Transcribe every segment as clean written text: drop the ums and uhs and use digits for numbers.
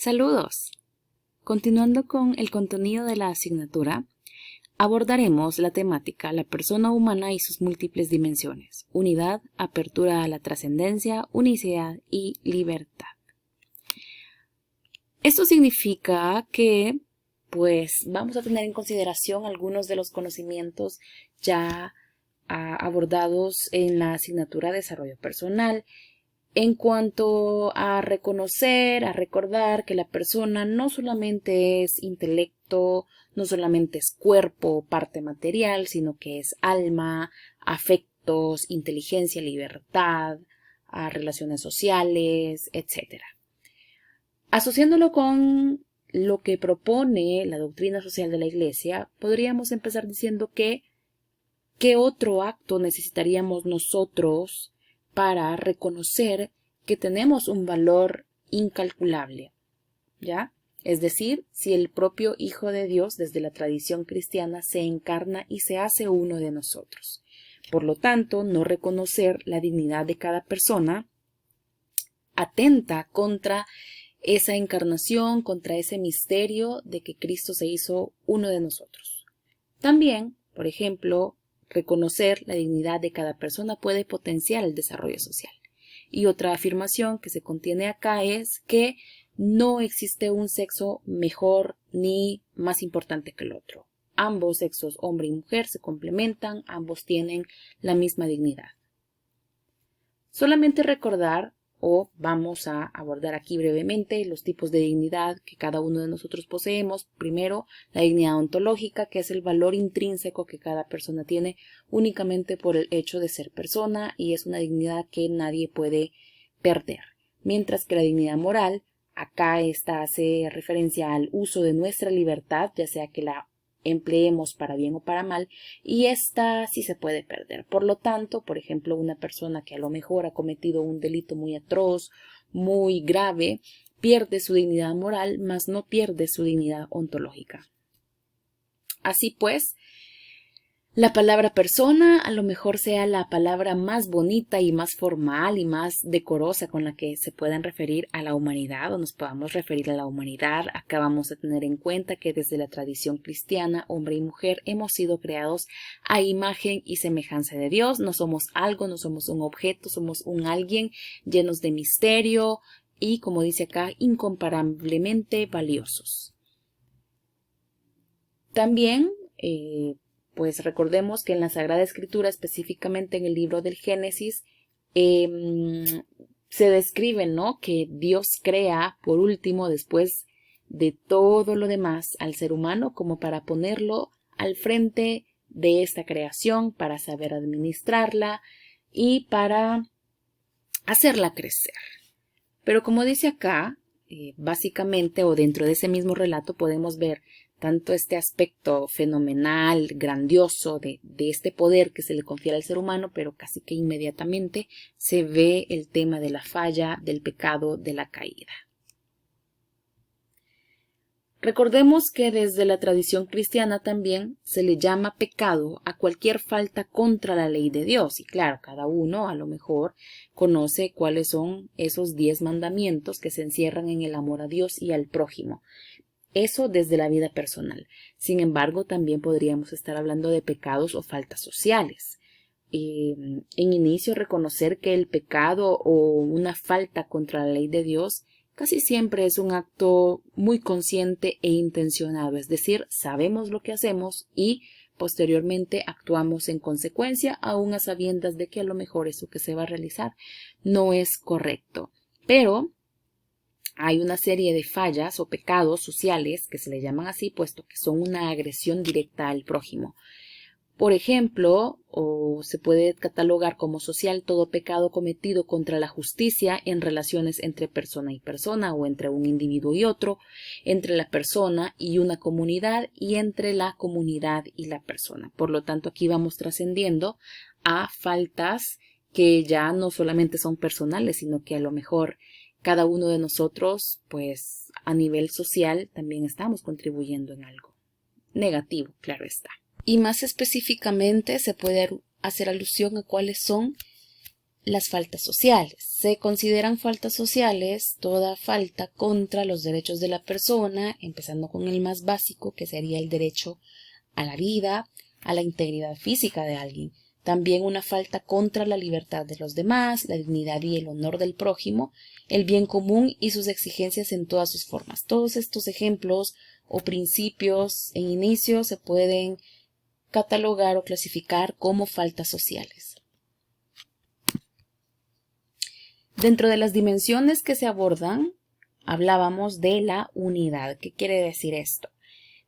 Saludos. Continuando con el contenido de la asignatura, abordaremos la temática la persona humana y sus múltiples dimensiones, unidad, apertura a la trascendencia, unicidad y libertad. Esto significa que vamos a tener en consideración algunos de los conocimientos ya abordados en la asignatura de desarrollo personal en cuanto a reconocer, a recordar que la persona no solamente es intelecto, no solamente es cuerpo, parte material, sino que es alma, afectos, inteligencia, libertad, relaciones sociales, etc. Asociándolo con lo que propone la doctrina social de la Iglesia, podríamos empezar diciendo que ¿qué otro acto necesitaríamos nosotros para reconocer que tenemos un valor incalculable? ¿Ya? Es decir, si el propio Hijo de Dios, desde la tradición cristiana, se encarna y se hace uno de nosotros. Por lo tanto, no reconocer la dignidad de cada persona atenta contra esa encarnación, contra ese misterio de que Cristo se hizo uno de nosotros. También, por ejemplo, reconocer la dignidad de cada persona puede potenciar el desarrollo social. Y otra afirmación que se contiene acá es que no existe un sexo mejor ni más importante que el otro. Ambos sexos, hombre y mujer, se complementan, ambos tienen la misma dignidad. Solamente recordar, o vamos a abordar aquí brevemente, los tipos de dignidad que cada uno de nosotros poseemos. Primero, la dignidad ontológica, que es el valor intrínseco que cada persona tiene únicamente por el hecho de ser persona, y es una dignidad que nadie puede perder. Mientras que la dignidad moral, acá esta hace referencia al uso de nuestra libertad, ya sea que la empleemos para bien o para mal, y esta sí se puede perder. Por lo tanto, por ejemplo, una persona que a lo mejor ha cometido un delito muy atroz, muy grave, pierde su dignidad moral, mas no pierde su dignidad ontológica. Así pues, la palabra persona a lo mejor sea la palabra más bonita y más formal y más decorosa con la que se puedan referir a la humanidad o nos podamos referir a la humanidad. Acá vamos a tener en cuenta que desde la tradición cristiana, hombre y mujer hemos sido creados a imagen y semejanza de Dios. No somos algo, no somos un objeto, somos un alguien llenos de misterio y, como dice acá, incomparablemente valiosos. También, pues recordemos que en la Sagrada Escritura, específicamente en el libro del Génesis, se describe, ¿no?, que Dios crea por último, después de todo lo demás, al ser humano como para ponerlo al frente de esta creación, para saber administrarla y para hacerla crecer. Pero como dice acá, básicamente, o dentro de ese mismo relato podemos ver tanto este aspecto fenomenal, grandioso de este poder que se le confiere al ser humano, pero casi que inmediatamente se ve el tema de la falla, del pecado, de la caída. Recordemos que desde la tradición cristiana también se le llama pecado a cualquier falta contra la ley de Dios. Y claro, cada uno a lo mejor conoce cuáles son esos 10 mandamientos que se encierran en el amor a Dios y al prójimo. Eso desde la vida personal. Sin embargo, también podríamos estar hablando de pecados o faltas sociales. En inicio, reconocer que el pecado o una falta contra la ley de Dios casi siempre es un acto muy consciente e intencionado, es decir, sabemos lo que hacemos y posteriormente actuamos en consecuencia, aun a sabiendas de que a lo mejor eso que se va a realizar no es correcto. Pero hay una serie de fallas o pecados sociales que se le llaman así, puesto que son una agresión directa al prójimo. Por ejemplo, o se puede catalogar como social todo pecado cometido contra la justicia en relaciones entre persona y persona o entre un individuo y otro, entre la persona y una comunidad y entre la comunidad y la persona. Por lo tanto, aquí vamos trascendiendo a faltas que ya no solamente son personales, sino que a lo mejor cada uno de nosotros, pues a nivel social, también estamos contribuyendo en algo negativo, claro está. Y más específicamente se puede hacer alusión a cuáles son las faltas sociales. Se consideran faltas sociales toda falta contra los derechos de la persona, empezando con el más básico, que sería el derecho a la vida, a la integridad física de alguien. También una falta contra la libertad de los demás, la dignidad y el honor del prójimo, el bien común y sus exigencias en todas sus formas. Todos estos ejemplos o principios en inicio se pueden catalogar o clasificar como faltas sociales. Dentro de las dimensiones que se abordan, hablábamos de la unidad. ¿Qué quiere decir esto?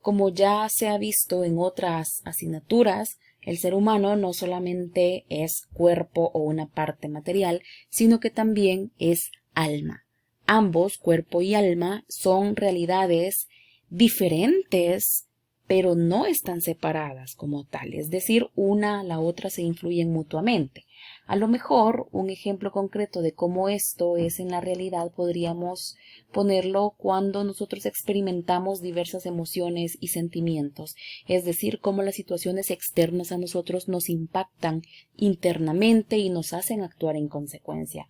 Como ya se ha visto en otras asignaturas, el ser humano no solamente es cuerpo o una parte material, sino que también es alma. Ambos, cuerpo y alma, son realidades diferentes, pero no están separadas como tal. Es decir, una a la otra se influyen mutuamente. A lo mejor, un ejemplo concreto de cómo esto es en la realidad podríamos ponerlo cuando nosotros experimentamos diversas emociones y sentimientos, es decir, cómo las situaciones externas a nosotros nos impactan internamente y nos hacen actuar en consecuencia.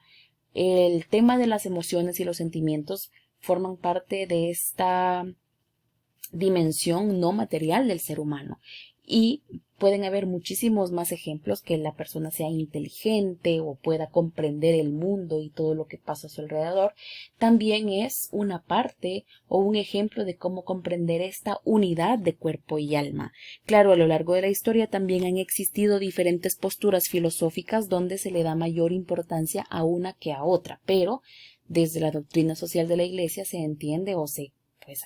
El tema de las emociones y los sentimientos forman parte de esta dimensión no material del ser humano y pueden haber muchísimos más ejemplos que la persona sea inteligente o pueda comprender el mundo y todo lo que pasa a su alrededor. También es una parte o un ejemplo de cómo comprender esta unidad de cuerpo y alma. Claro, a lo largo de la historia también han existido diferentes posturas filosóficas donde se le da mayor importancia a una que a otra, pero desde la doctrina social de la Iglesia se entiende o se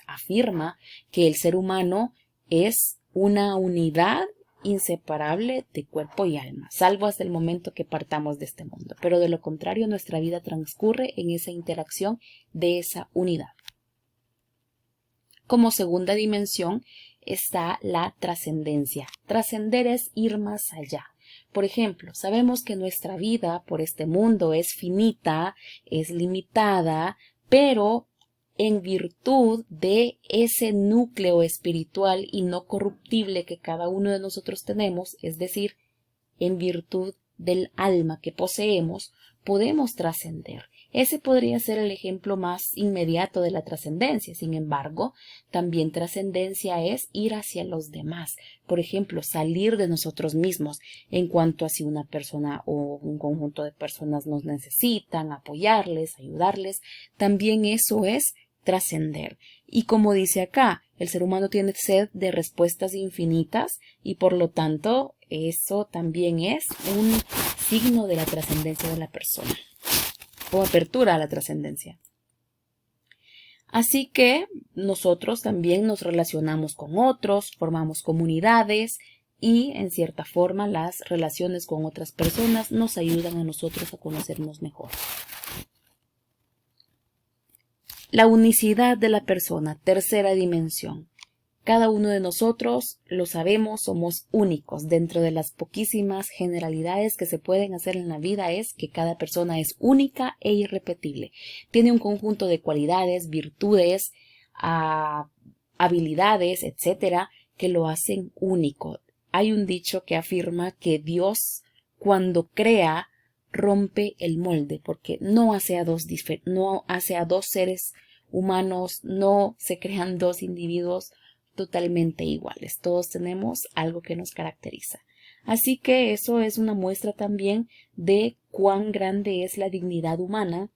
afirma que el ser humano es una unidad inseparable de cuerpo y alma, salvo hasta el momento que partamos de este mundo. Pero de lo contrario, nuestra vida transcurre en esa interacción de esa unidad. Como segunda dimensión está la trascendencia. Trascender es ir más allá. Por ejemplo, sabemos que nuestra vida por este mundo es finita, es limitada, pero en virtud de ese núcleo espiritual y no corruptible que cada uno de nosotros tenemos, es decir, en virtud del alma que poseemos, podemos trascender. Ese podría ser el ejemplo más inmediato de la trascendencia. Sin embargo, también trascendencia es ir hacia los demás. Por ejemplo, salir de nosotros mismos en cuanto a si una persona o un conjunto de personas nos necesitan, apoyarles, ayudarles. También eso es trascender. Y como dice acá, el ser humano tiene sed de respuestas infinitas y por lo tanto eso también es un signo de la trascendencia de la persona o apertura a la trascendencia. Así que nosotros también nos relacionamos con otros, formamos comunidades y en cierta forma las relaciones con otras personas nos ayudan a nosotros a conocernos mejor. La unicidad de la persona, tercera dimensión. Cada uno de nosotros, lo sabemos, somos únicos. Dentro de las poquísimas generalidades que se pueden hacer en la vida es que cada persona es única e irrepetible. Tiene un conjunto de cualidades, virtudes, habilidades, etcétera, que lo hacen único. Hay un dicho que afirma que Dios, cuando crea, rompe el molde, porque no hace a dos seres humanos, no se crean dos individuos totalmente iguales. Todos tenemos algo que nos caracteriza. Así que eso es una muestra también de cuán grande es la dignidad humana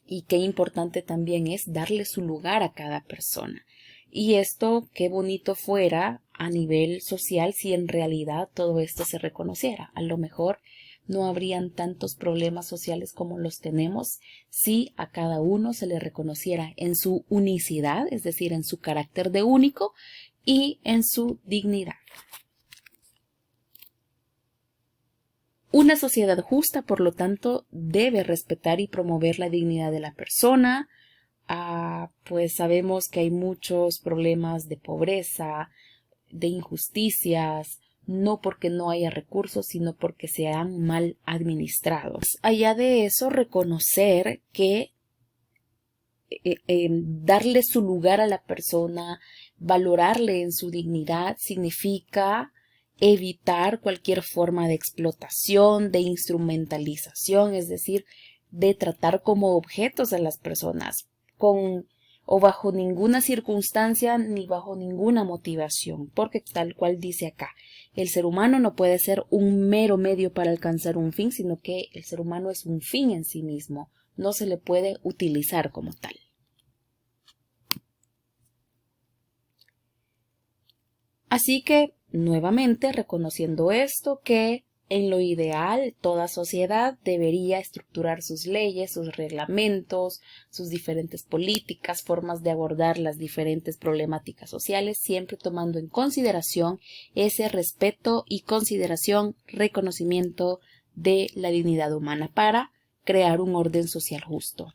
y qué importante también es darle su lugar a cada persona. Y esto, qué bonito fuera a nivel social si en realidad todo esto se reconociera. A lo mejor no habrían tantos problemas sociales como los tenemos si a cada uno se le reconociera en su unicidad, es decir, en su carácter de único y en su dignidad. Una sociedad justa, por lo tanto, debe respetar y promover la dignidad de la persona. Pues sabemos que hay muchos problemas de pobreza, de injusticias, no porque no haya recursos, sino porque sean mal administrados. Allá de eso, reconocer que darle su lugar a la persona, valorarle en su dignidad, significa evitar cualquier forma de explotación, de instrumentalización, es decir, de tratar como objetos a las personas o bajo ninguna circunstancia ni bajo ninguna motivación, porque tal cual dice acá, el ser humano no puede ser un mero medio para alcanzar un fin, sino que el ser humano es un fin en sí mismo, no se le puede utilizar como tal. Así que, nuevamente, reconociendo esto, que en lo ideal toda sociedad debería estructurar sus leyes, sus reglamentos, sus diferentes políticas, formas de abordar las diferentes problemáticas sociales, siempre tomando en consideración ese respeto y consideración, reconocimiento de la dignidad humana para crear un orden social justo.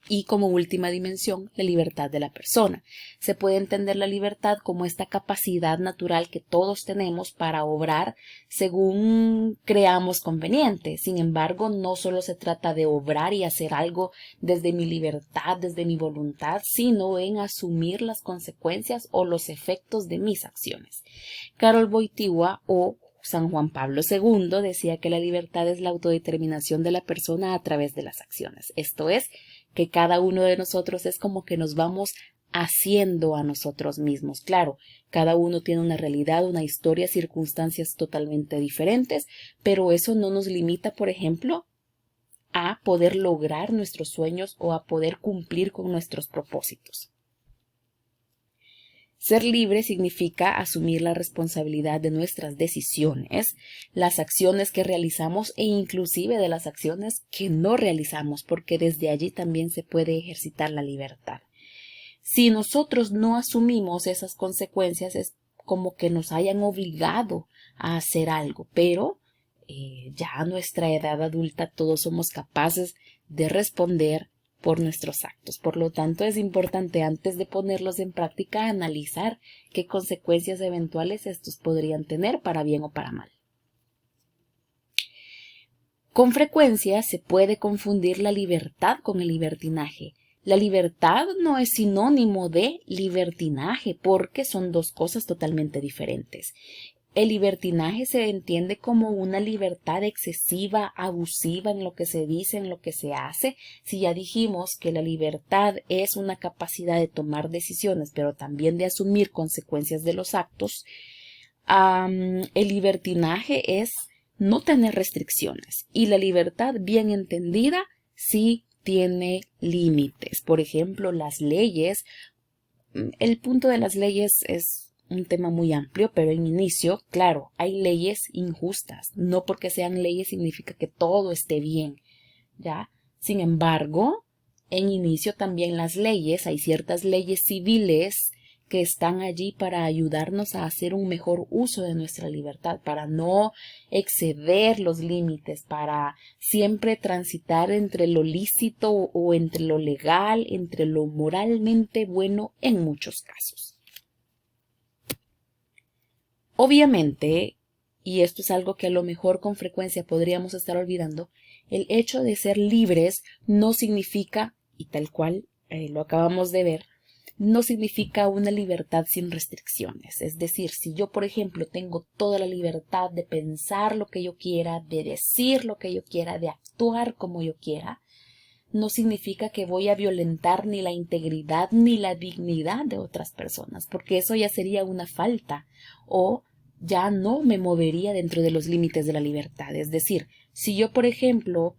Y como última dimensión, la libertad de la persona. Se puede entender la libertad como esta capacidad natural que todos tenemos para obrar según creamos conveniente. Sin embargo, no solo se trata de obrar y hacer algo desde mi libertad, desde mi voluntad, sino en asumir las consecuencias o los efectos de mis acciones. Karol Wojtyła o San Juan Pablo II decía que la libertad es la autodeterminación de la persona a través de las acciones. Esto es, que cada uno de nosotros es como que nos vamos haciendo a nosotros mismos. Claro, cada uno tiene una realidad, una historia, circunstancias totalmente diferentes, pero eso no nos limita, por ejemplo, a poder lograr nuestros sueños o a poder cumplir con nuestros propósitos. Ser libre significa asumir la responsabilidad de nuestras decisiones, las acciones que realizamos e inclusive de las acciones que no realizamos, porque desde allí también se puede ejercitar la libertad. Si nosotros no asumimos esas consecuencias, es como que nos hayan obligado a hacer algo, pero ya a nuestra edad adulta todos somos capaces de responder por nuestros actos. Por lo tanto, es importante antes de ponerlos en práctica analizar qué consecuencias eventuales estos podrían tener para bien o para mal. Con frecuencia se puede confundir la libertad con el libertinaje. La libertad no es sinónimo de libertinaje porque son dos cosas totalmente diferentes. El libertinaje se entiende como una libertad excesiva, abusiva en lo que se dice, en lo que se hace. Si ya dijimos que la libertad es una capacidad de tomar decisiones, pero también de asumir consecuencias de los actos, el libertinaje es no tener restricciones. Y la libertad bien entendida sí tiene límites. Por ejemplo, las leyes. El punto de las leyes es un tema muy amplio, pero en inicio, claro, hay leyes injustas. No porque sean leyes significa que todo esté bien, ¿ya? Sin embargo, en inicio también las leyes, hay ciertas leyes civiles que están allí para ayudarnos a hacer un mejor uso de nuestra libertad, para no exceder los límites, para siempre transitar entre lo lícito o entre lo legal, entre lo moralmente bueno en muchos casos. Obviamente, y esto es algo que a lo mejor con frecuencia podríamos estar olvidando, el hecho de ser libres no significa, y tal cual lo acabamos de ver, no significa una libertad sin restricciones. Es decir, si yo, por ejemplo, tengo toda la libertad de pensar lo que yo quiera, de decir lo que yo quiera, de actuar como yo quiera, no significa que voy a violentar ni la integridad ni la dignidad de otras personas, porque eso ya sería una falta o ya no me movería dentro de los límites de la libertad. Es decir, si yo, por ejemplo,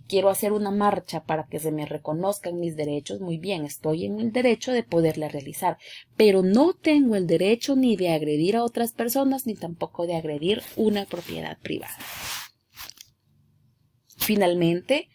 quiero hacer una marcha para que se me reconozcan mis derechos, muy bien, estoy en el derecho de poderla realizar, pero no tengo el derecho ni de agredir a otras personas ni tampoco de agredir una propiedad privada. Finalmente,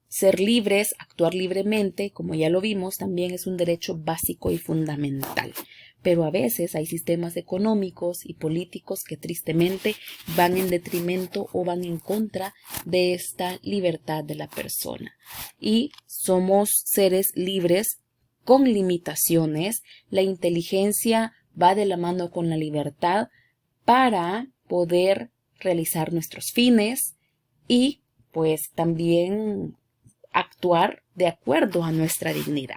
ser libres, actuar libremente, como ya lo vimos, también es un derecho básico y fundamental. Pero a veces hay sistemas económicos y políticos que tristemente van en detrimento o van en contra de esta libertad de la persona. Y somos seres libres con limitaciones. La inteligencia va de la mano con la libertad para poder realizar nuestros fines y pues también actuar de acuerdo a nuestra dignidad.